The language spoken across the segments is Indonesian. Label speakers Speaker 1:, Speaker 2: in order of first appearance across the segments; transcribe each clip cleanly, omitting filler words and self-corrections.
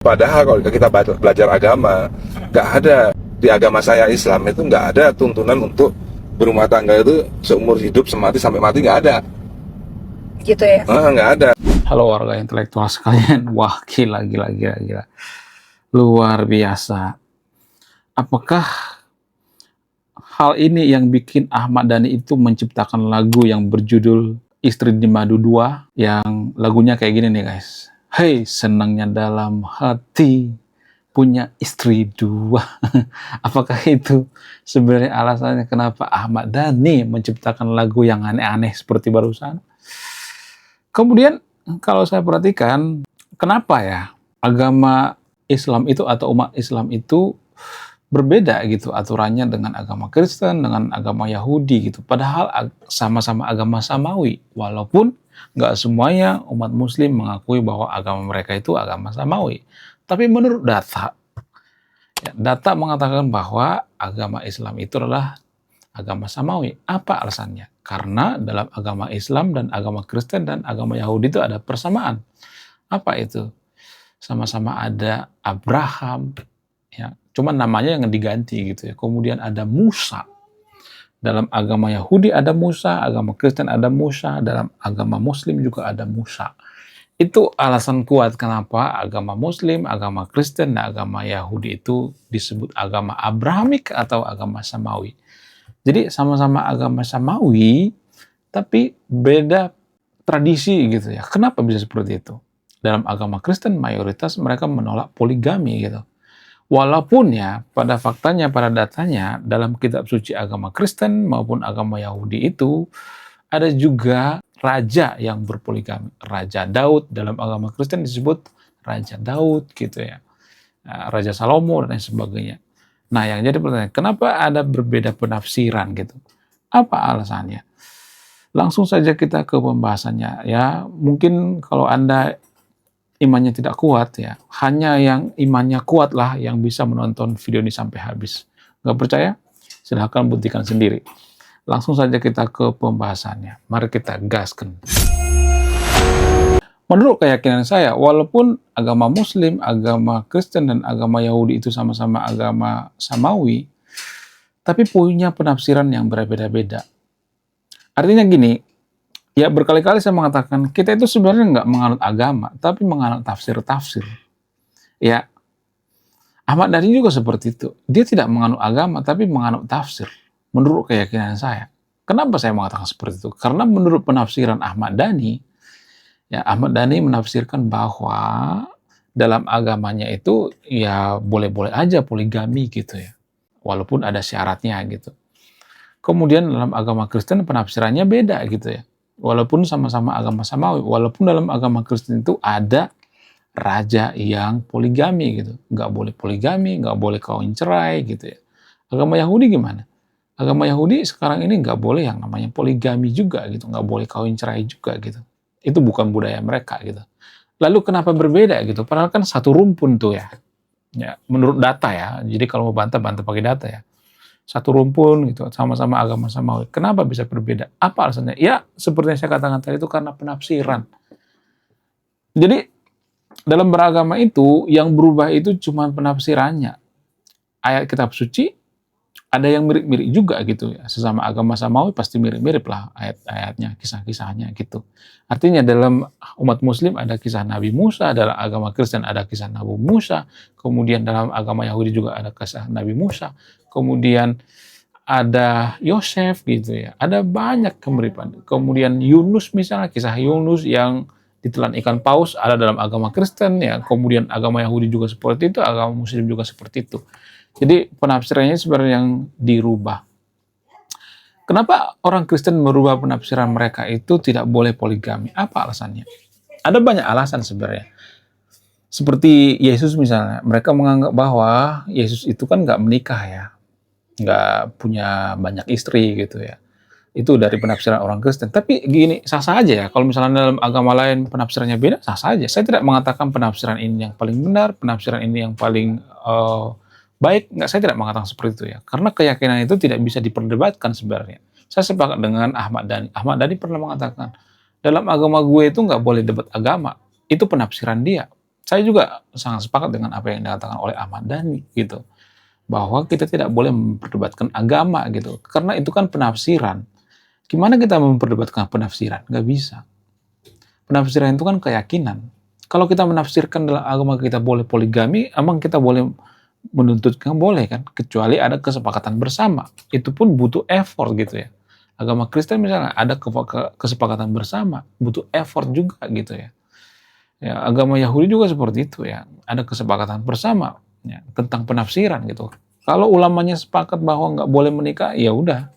Speaker 1: Padahal kalau kita belajar agama, nggak ada di agama saya Islam itu nggak ada tuntunan untuk berumah tangga itu seumur hidup semati sampai mati, nggak ada.
Speaker 2: Gitu ya?
Speaker 1: Nggak ada.
Speaker 3: Halo warga intelektual sekalian, wah gila. Luar biasa. Apakah hal ini yang bikin Ahmad Dhani itu menciptakan lagu yang berjudul Istri di Madu 2, yang lagunya kayak gini nih guys. Hei, senangnya dalam hati punya istri 2. Apakah itu sebenarnya alasannya kenapa Ahmad Dhani menciptakan lagu yang aneh-aneh seperti barusan? Kemudian kalau saya perhatikan, kenapa ya agama Islam itu atau umat Islam itu berbeda gitu aturannya dengan agama Kristen, dengan agama Yahudi gitu. Padahal sama-sama agama Samawi, walaupun nggak semuanya umat Muslim mengakui bahwa agama mereka itu agama Samawi. Tapi menurut data mengatakan bahwa agama Islam itu adalah agama Samawi. Apa alasannya? Karena dalam agama Islam dan agama Kristen dan agama Yahudi itu ada persamaan. Apa itu? Sama-sama ada Abraham, ya, cuman namanya yang diganti gitu ya. Kemudian ada Musa. Dalam agama Yahudi ada Musa, agama Kristen ada Musa, dalam agama Muslim juga ada Musa. Itu alasan kuat kenapa agama Muslim, agama Kristen, dan agama Yahudi itu disebut agama Abrahamik atau agama Samawi. Jadi sama-sama agama Samawi, tapi beda tradisi gitu ya. Kenapa bisa seperti itu? Dalam agama Kristen mayoritas mereka menolak poligami gitu. Walaupun ya pada faktanya, pada datanya dalam kitab suci agama Kristen maupun agama Yahudi itu ada juga raja yang berpoligami. Raja Daud dalam agama Kristen disebut Raja Daud gitu ya. Raja Salomo dan lain sebagainya. Nah yang jadi pertanyaan, kenapa ada berbeda penafsiran gitu? Apa alasannya? Langsung saja kita ke pembahasannya ya. Mungkin kalau Anda imannya tidak kuat ya, hanya yang imannya kuat lah yang bisa menonton video ini sampai habis. Nggak percaya? Silahkan buktikan sendiri. Langsung saja kita ke pembahasannya. Mari kita gaskan. Menurut keyakinan saya, walaupun agama Muslim, agama Kristen, dan agama Yahudi itu sama-sama agama Samawi, tapi punya penafsiran yang berbeda-beda. Artinya gini, ya berkali-kali saya mengatakan, kita itu sebenarnya nggak menganut agama, tapi menganut tafsir-tafsir. Ya, Ahmad Dhani juga seperti itu. Dia tidak menganut agama, tapi menganut tafsir. Menurut keyakinan saya. Kenapa saya mengatakan seperti itu? Karena menurut penafsiran Ahmad Dhani, ya Ahmad Dhani menafsirkan bahwa dalam agamanya itu ya boleh-boleh aja poligami gitu ya. Walaupun ada syaratnya gitu. Kemudian dalam agama Kristen penafsirannya beda gitu ya. Walaupun sama-sama agama Samawi, walaupun dalam agama Kristen itu ada raja yang poligami gitu. Nggak boleh poligami, nggak boleh kawin cerai gitu ya. Agama Yahudi gimana? Agama Yahudi sekarang ini nggak boleh yang namanya poligami juga gitu. Nggak boleh kawin cerai juga gitu. Itu bukan budaya mereka gitu. Lalu kenapa berbeda gitu? Padahal kan satu rumpun tuh ya. Ya menurut data ya. Jadi kalau mau bantah pakai data ya. Satu rumpun gitu, sama-sama agama Samawi. Kenapa bisa berbeda? Apa alasannya? Ya, seperti yang saya katakan tadi itu karena penafsiran. Jadi, dalam beragama itu, yang berubah itu cuma penafsirannya. Ayat kitab suci, ada yang mirip-mirip juga gitu ya. Sesama agama Samawi pasti mirip-mirip lah ayat-ayatnya, kisah-kisahnya gitu. Artinya dalam umat Muslim ada kisah Nabi Musa, dalam agama Kristen ada kisah Nabi Musa, kemudian dalam agama Yahudi juga ada kisah Nabi Musa, kemudian ada Yosef gitu ya. Ada banyak kemiripan. Kemudian Yunus misalnya, kisah Yunus yang ditelan ikan paus ada dalam agama Kristen ya. Kemudian agama Yahudi juga seperti itu, agama Muslim juga seperti itu. Jadi penafsirannya sebenarnya yang dirubah. Kenapa orang Kristen merubah penafsiran mereka itu tidak boleh poligami? Apa alasannya? Ada banyak alasan sebenarnya. Seperti Yesus misalnya, mereka menganggap bahwa Yesus itu kan nggak menikah ya, nggak punya banyak istri gitu ya. Itu dari penafsiran orang Kristen. Tapi gini, sah-sah aja ya. Kalau misalnya dalam agama lain penafsirannya beda, sah-sah aja. Saya tidak mengatakan penafsiran ini yang paling benar, penafsiran ini yang paling baik, saya tidak mengatakan seperti itu ya. Karena keyakinan itu tidak bisa diperdebatkan sebenarnya. Saya sepakat dengan Ahmad Dhani. Ahmad Dhani pernah mengatakan, dalam agama gue itu nggak boleh debat agama. Itu penafsiran dia. saya juga sangat sepakat dengan apa yang dikatakan oleh Ahmad Dhani gitu, bahwa kita tidak boleh memperdebatkan agama gitu, karena itu kan penafsiran. Gimana kita memperdebatkan penafsiran? Nggak bisa. Penafsiran itu kan keyakinan. Kalau kita menafsirkan dalam agama kita boleh poligami, emang kita boleh menuntut kan boleh kan, kecuali ada kesepakatan bersama. Itu pun butuh effort gitu ya. Agama Kristen misalnya ada kesepakatan bersama, butuh effort juga gitu ya. Ya, agama Yahudi juga seperti itu ya, ada kesepakatan bersama ya, tentang penafsiran gitu. Kalau ulamanya sepakat bahwa nggak boleh menikah, ya udah.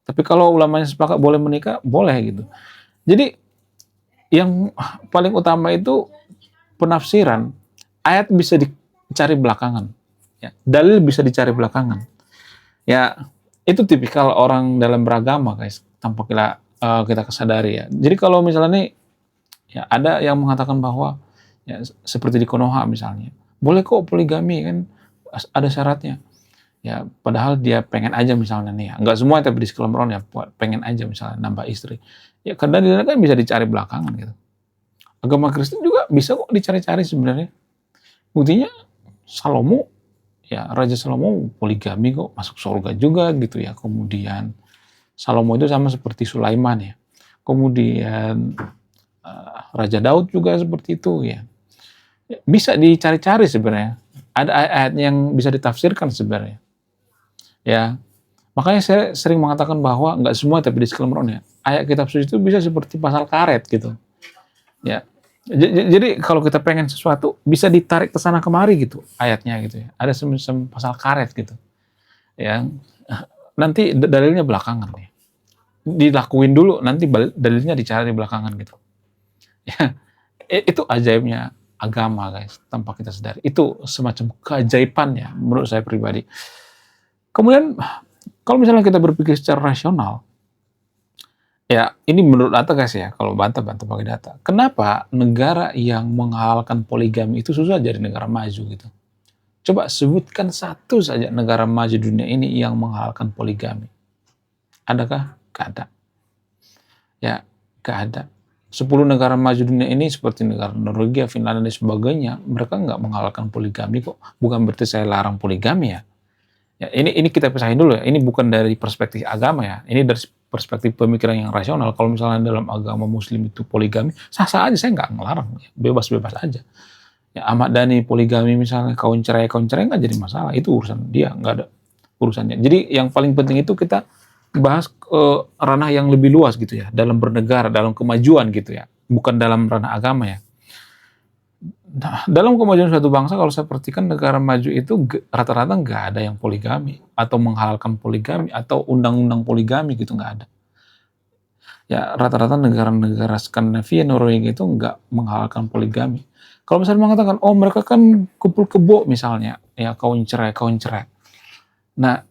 Speaker 3: Tapi kalau ulamanya sepakat boleh menikah, boleh gitu. Jadi yang paling utama itu penafsiran. Ayat bisa dicari belakangan. Ya, dalil bisa dicari belakangan. Ya, itu tipikal orang dalam beragama, guys. Tanpa kita kesadari ya. Jadi kalau misalnya nih, ya ada yang mengatakan bahwa ya, seperti di Konoha misalnya, boleh kok poligami kan, ada syaratnya. Ya, padahal dia pengen aja misalnya nih, nggak semua tapi di sekelompokan ya pengen aja misalnya nambah istri. Ya karena dia kan bisa dicari belakangan gitu. Agama Kristen juga bisa kok dicari-cari sebenarnya. Buktinya Salomo, ya Raja Salomo poligami kok, masuk surga juga gitu ya. Kemudian Salomo itu sama seperti Sulaiman ya. Kemudian Raja Daud juga seperti itu ya. Bisa dicari-cari sebenarnya. Ada ayat-ayat yang bisa ditafsirkan sebenarnya. Ya, makanya saya sering mengatakan bahwa nggak semua tapi di sekelompokan ya. Ayat kitab suci itu bisa seperti pasal karet gitu. Ya, jadi kalau kita pengen sesuatu bisa ditarik ke sana kemari gitu ayatnya gitu ya. Ada semacam pasal karet gitu. Ya, nanti dalilnya belakangan ya. Dilakuin dulu, nanti dalilnya dicari belakangan gitu. Ya, itu ajaibnya agama guys, tanpa kita sadari. Itu semacam keajaiban ya menurut saya pribadi. Kemudian kalau misalnya kita berpikir secara rasional, ya ini menurut data guys ya, kalau bantah pakai data. Kenapa negara yang menghalalkan poligami itu susah jadi negara maju gitu? Coba sebutkan satu saja negara maju dunia ini yang menghalalkan poligami. Adakah? Gak ada. Ya, gak ada. 10 negara maju dunia ini seperti negara Norwegia, Finlandia, dan sebagainya, mereka nggak menghalalkan poligami kok. Bukan berarti saya larang poligami ya. Ya, ini kita pisahin dulu ya. Ini bukan dari perspektif agama ya. Ini dari perspektif pemikiran yang rasional. Kalau misalnya dalam agama Muslim itu poligami, sah-sah aja, saya nggak ngelarang. Bebas-bebas aja. Ya, Ahmad Dhani poligami misalnya, kawin cerai nggak jadi masalah. Itu urusan dia, nggak ada urusannya. Jadi yang paling penting itu kita bahas ranah yang lebih luas gitu ya. Dalam bernegara, dalam kemajuan gitu ya. Bukan dalam ranah agama ya. Nah, dalam kemajuan suatu bangsa, kalau saya perhatikan negara maju itu rata-rata nggak ada yang poligami atau menghalalkan poligami atau undang-undang poligami gitu, nggak ada. Ya rata-rata negara-negara Skandinavia, Norwegia itu nggak menghalalkan poligami. Kalau misalnya mengatakan, oh mereka kan kumpul kebo misalnya, ya kawin cerai. Nah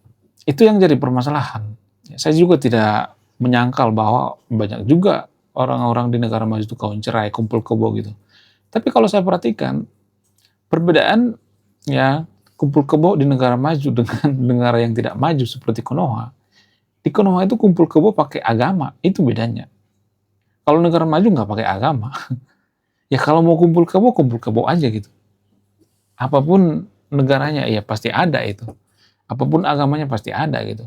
Speaker 3: itu yang jadi permasalahan. Saya juga tidak menyangkal bahwa banyak juga orang-orang di negara maju itu kawin cerai, kumpul kebo gitu. Tapi kalau saya perhatikan, perbedaan ya kumpul kebo di negara maju dengan negara yang tidak maju seperti Konoha. Di Konoha itu kumpul kebo pakai agama, itu bedanya. Kalau negara maju nggak pakai agama. Ya kalau mau kumpul kebo aja gitu. Apapun negaranya, ya pasti ada itu. Apapun agamanya pasti ada gitu.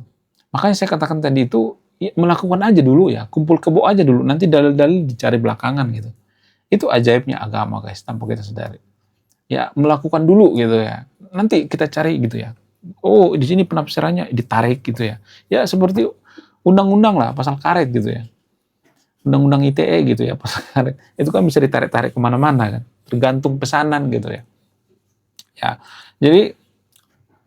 Speaker 3: Makanya saya katakan tadi itu, ya, melakukan aja dulu ya, kumpul kebo aja dulu, nanti dalil-dalil dicari belakangan gitu. Itu ajaibnya agama guys, tanpa kita sadari. Ya melakukan dulu gitu ya. Nanti kita cari gitu ya. Oh di sini penafsirannya ditarik gitu ya. Ya seperti undang-undang lah, pasal karet gitu ya. Undang-undang ITE gitu ya, pasal karet. Itu kan bisa ditarik-tarik kemana-mana kan. Tergantung pesanan gitu ya. Ya, jadi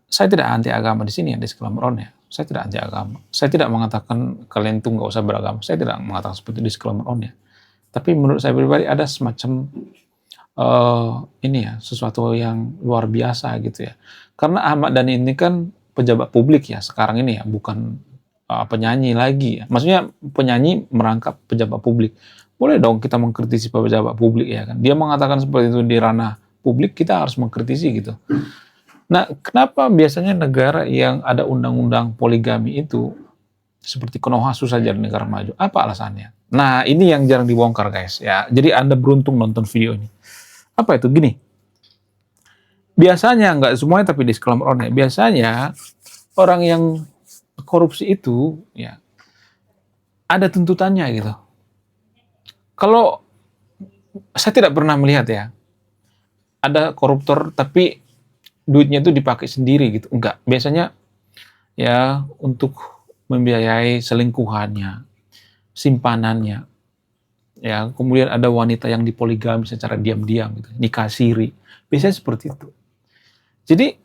Speaker 3: saya tidak anti agama di sini ya, di Sekelompokan ya. Saya tidak anti agama. Saya tidak mengatakan kalian tuh nggak usah beragama. Saya tidak mengatakan seperti di Sekelompokan ya. Tapi menurut saya pribadi ada semacam ini ya, sesuatu yang luar biasa gitu ya. Karena Ahmad Dhani ini kan pejabat publik ya sekarang ini ya, bukan penyanyi lagi ya. Maksudnya penyanyi merangkap pejabat publik. Boleh dong kita mengkritisi pejabat publik ya kan. Dia mengatakan seperti itu di ranah publik, kita harus mengkritisi gitu. Nah, kenapa biasanya negara yang ada undang-undang poligami itu seperti Konoha susah jadi negara maju? Apa alasannya? Nah, ini yang jarang dibongkar guys ya. Jadi Anda beruntung nonton video ini. Apa itu? Gini, biasanya, nggak semuanya tapi disclaimer on ya, biasanya orang yang korupsi itu ya ada tuntutannya gitu. Kalau saya tidak pernah melihat ya, ada koruptor tapi duitnya itu dipakai sendiri gitu. Enggak, biasanya ya untuk membiayai selingkuhannya, simpanannya. Ya, kemudian ada wanita yang dipoligami secara diam-diam gitu, nikah siri. Biasanya seperti itu. Jadi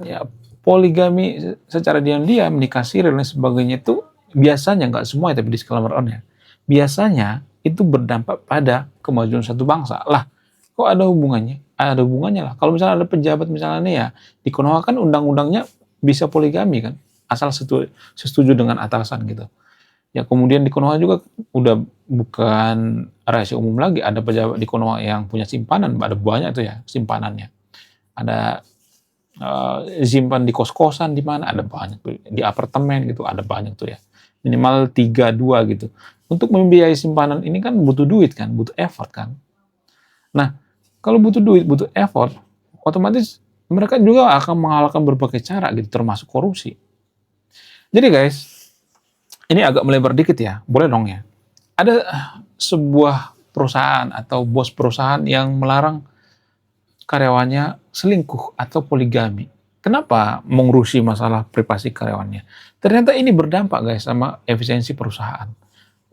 Speaker 3: ya poligami secara diam-diam, nikah siri dan sebagainya itu biasanya, nggak semua tapi disclaimer on ya. Biasanya itu berdampak pada kemajuan satu bangsa. Lah, kok ada hubungannya? Ada hubungannya lah. Kalau misalnya ada pejabat misalnya nih ya, di Konoha kan undang-undangnya bisa poligami kan, asal setuju dengan atasan gitu. Ya kemudian di Konoha juga udah bukan rahasia umum lagi, ada pejabat di Konoha yang punya simpanan, ada banyak tuh ya simpanannya. Ada simpan di kos-kosan di mana, ada banyak tuh, di apartemen gitu ada banyak tuh ya. Minimal 3-2 gitu. Untuk membiayai simpanan ini kan butuh duit kan, butuh effort kan. Nah, kalau butuh duit, butuh effort, otomatis mereka juga akan menghalalkan berbagai cara gitu, termasuk korupsi. Jadi guys, ini agak melebar dikit ya, boleh dong ya. Ada sebuah perusahaan atau bos perusahaan yang melarang karyawannya selingkuh atau poligami. Kenapa mengurusi masalah privasi karyawannya? Ternyata ini berdampak guys sama efisiensi perusahaan.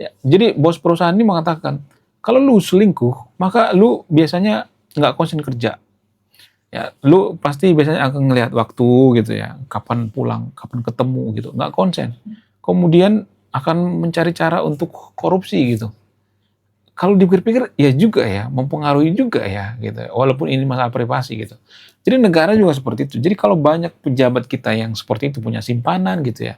Speaker 3: Ya, jadi bos perusahaan ini mengatakan, kalau lu selingkuh, maka lu biasanya nggak konsen kerja. Ya, lu pasti biasanya akan ngelihat waktu gitu ya, kapan pulang, kapan ketemu gitu, nggak konsen. Kemudian akan mencari cara untuk korupsi gitu. Kalau dipikir-pikir ya juga ya, mempengaruhi juga ya gitu. Walaupun ini masalah privasi gitu. Jadi negara juga seperti itu. Jadi kalau banyak pejabat kita yang seperti itu punya simpanan gitu ya.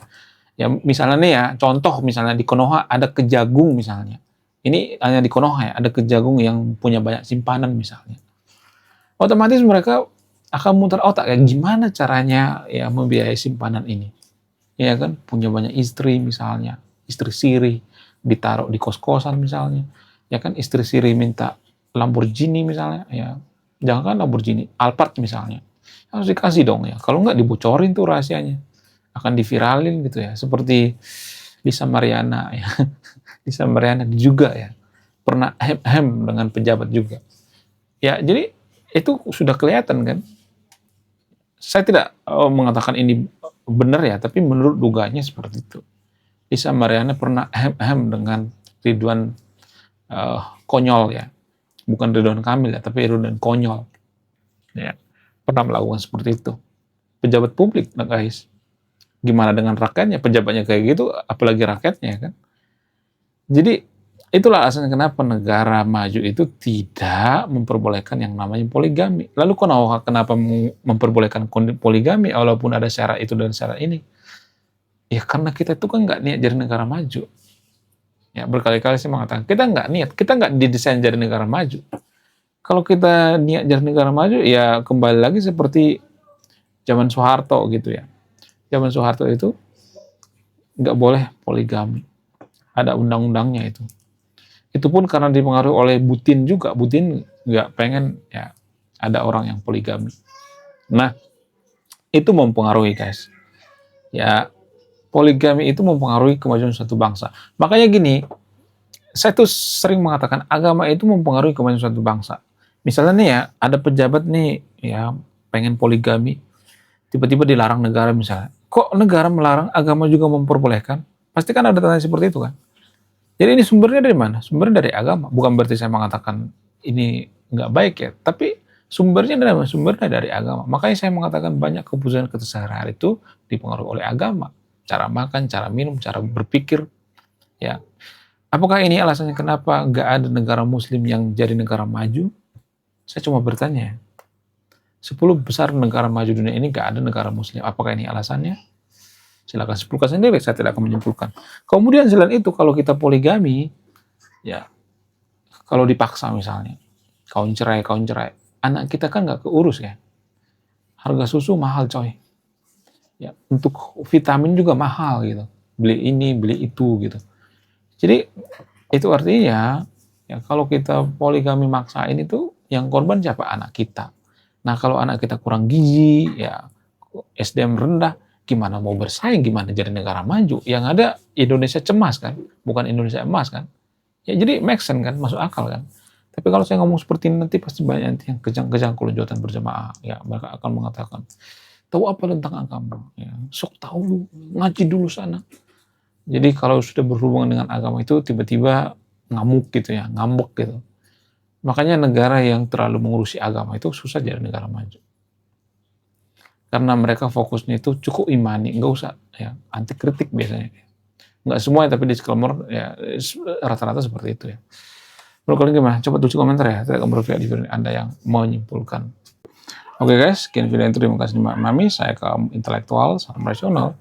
Speaker 3: Ya misalnya nih ya, contoh misalnya di Konoha ada Kejagung misalnya. Ini hanya di Konoha ya, ada Kejagung yang punya banyak simpanan misalnya. Otomatis mereka akan muter otak ya, gimana caranya ya membiayai simpanan ini. Ya kan, punya banyak istri misalnya, istri siri, ditaruh di kos-kosan misalnya. Ya kan, istri siri minta Lamborghini misalnya, ya jangan kan Lamborghini, Alphard misalnya. Harus dikasih dong ya, kalau nggak dibocorin tuh rahasianya. Akan diviralin gitu ya, seperti Lisa Mariana ya. Lisa Mariana juga ya, pernah hem-hem dengan pejabat juga. Ya, jadi itu sudah kelihatan kan. Saya tidak mengatakan ini benar ya, tapi menurut dugaannya seperti itu. Lisa Mariana pernah hem-hem dengan Ridwan Konyol ya, bukan Ridwan Kamil ya, tapi Ridwan Konyol ya, pernah melakukan seperti itu. Pejabat publik, nah guys, gimana dengan rakyatnya? Pejabatnya kayak gitu, apalagi rakyatnya kan. Jadi itulah alasannya kenapa negara maju itu tidak memperbolehkan yang namanya poligami. Lalu kenapa memperbolehkan poligami walaupun ada syarat itu dan syarat ini? Ya karena kita itu kan nggak niat jadi negara maju. Ya berkali-kali saya mengatakan kita nggak niat, kita nggak didesain jadi negara maju. Kalau kita niat jadi negara maju, ya kembali lagi seperti zaman Soeharto gitu ya. Zaman Soeharto itu nggak boleh poligami, ada undang-undangnya itu. Itu pun karena dipengaruhi oleh Butin juga. Butin nggak pengen ya ada orang yang poligami. Nah, itu mempengaruhi guys. Ya, poligami itu mempengaruhi kemajuan suatu bangsa. Makanya gini, saya tuh sering mengatakan agama itu mempengaruhi kemajuan suatu bangsa. Misalnya nih ya, ada pejabat nih ya pengen poligami, tiba-tiba dilarang negara misalnya. Kok negara melarang, agama juga memperbolehkan? Pasti kan ada tanda seperti itu kan. Jadi ini sumbernya dari mana? Sumbernya dari agama. Bukan berarti saya mengatakan ini nggak baik ya, tapi sumbernya dari mana? Sumbernya dari agama. Makanya saya mengatakan banyak keputusan kita sehari-hari itu dipengaruhi oleh agama. Cara makan, cara minum, cara berpikir. Ya, apakah ini alasannya kenapa nggak ada negara Muslim yang jadi negara maju? Saya cuma bertanya. 10 besar negara maju dunia ini nggak ada negara Muslim. Apakah ini alasannya? Silakan simpulkan sendiri, saya tidak akan menyimpulkan. Kemudian selain itu, kalau kita poligami, ya kalau dipaksa misalnya, kawin cerai, anak kita kan nggak keurus ya. Harga susu mahal coy. Ya, untuk vitamin juga mahal gitu. Beli ini, beli itu gitu. Jadi itu artinya ya kalau kita poligami maksain itu Yang korban siapa? Anak kita. Nah kalau anak kita kurang gizi, ya SDM rendah, gimana mau bersaing, gimana jadi negara maju? Yang ada Indonesia cemas kan, bukan Indonesia emas kan? Ya jadi make sense kan, masuk akal kan? Tapi kalau saya ngomong seperti ini nanti pasti banyak nanti yang kejang-kejang kalau jawatan berjamaah. Ya mereka akan mengatakan, tahu apa tentang agama? Ya, sok tahu, ngaji dulu sana. Jadi kalau sudah berhubungan dengan agama itu tiba-tiba ngamuk gitu ya, ngambek gitu. Makanya negara yang terlalu mengurusi agama itu susah jadi negara maju. Karena mereka fokusnya itu cukup imani, nggak usah ya anti kritik biasanya. Nggak semua tapi disclaimer ya rata-rata seperti itu ya. Menurut kalian gimana? Coba tulis komentar ya. Saya akan berpihak di video Anda yang menyimpulkan. Oke guys, sekian video itu. Terima kasih Mami. Saya kaum intelektual, salam rasional.